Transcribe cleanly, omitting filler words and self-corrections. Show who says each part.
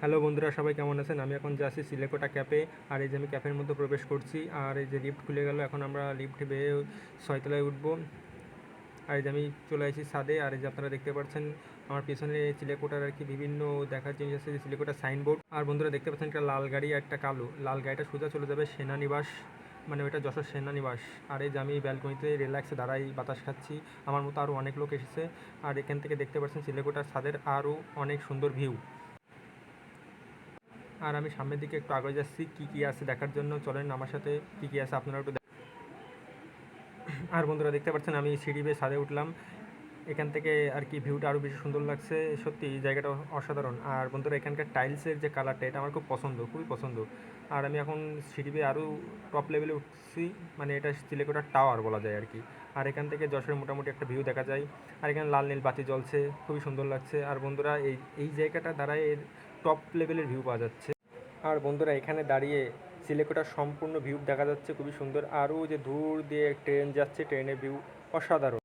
Speaker 1: Hello বন্ধুরা, সবাই কেমন আছেন? আমি এখন যাচ্ছি সিলেকোটা ক্যাফে। আর এই যে আমি ক্যাফের মধ্যে প্রবেশ করছি, আর এই যে লিফট খুলে গেল। এখন আমরা লিফট বেয়ে 6 তলায় উঠবো। আর এই যে আমি চলে আসি ছাদে। আর এই যে আপনারা দেখতে পাচ্ছেন আমার পেছনে চিলেকোটার আর কি বিভিন্ন দেখার জিনিস আছে, যে চিলেকোটার সাইনবোর্ড। আর বন্ধুরা দেখতে পাচ্ছেন একটা লাল গাড়ি, একটা কালো। লাল গাড়িটা সোজা চলে যাবে সেনানিবাস, মানে ওইটা যশোর সেনানিবাস। আর এই যে আমি ব্যালকনিতে রিল্যাক্সে দাঁড়াই, বাতাস খাচ্ছি। আমার মতো আরও অনেক লোক এসেছে। আর এখান থেকে দেখতে পাচ্ছেন চিলেকোটার ছাদের আরও অনেক সুন্দর ভিউ। আর আমি সামনের দিকে একটু আগে যাচ্ছি কী কী আছে দেখার জন্য। চলেন আমার সাথে, কী কী আছে আপনারা একটু আর বন্ধুরা দেখতে পাচ্ছেন আমি সিঁড়ি বেয়ে ছাদে উঠলাম। এখান থেকে আর কি ভিউটা আরও বেশি সুন্দর লাগছে। সত্যি এই জায়গাটা অসাধারণ। আর বন্ধুরা এখানকার টাইলসের যে কালারটা, এটা আমার খুব পছন্দ, খুবই পছন্দ। আর আমি এখন সিঁড়ি বেয়ে আরও টপ লেভেলে উঠছি, মানে এটা চিলেকোঠার টাওয়ার বলা যায় আর কি। আর এখান থেকে যশোরের মোটামুটি একটা ভিউ দেখা যায়। আর এখানে লাল নীল বাতি জ্বলছে, খুবই সুন্দর লাগছে। আর বন্ধুরা এই এই জায়গাটা দ্বারাই এর টপ লেভেলের ভিউ পাওয়া যাচ্ছে। আর বন্ধুরা এখানে দাঁড়িয়ে চিলেকোঠার সম্পূর্ণ ভিউ দেখা যাচ্ছে, খুবই সুন্দর। আরও যে দূর দিয়ে ট্রেন যাচ্ছে, ট্রেনের ভিউ অসাধারণ।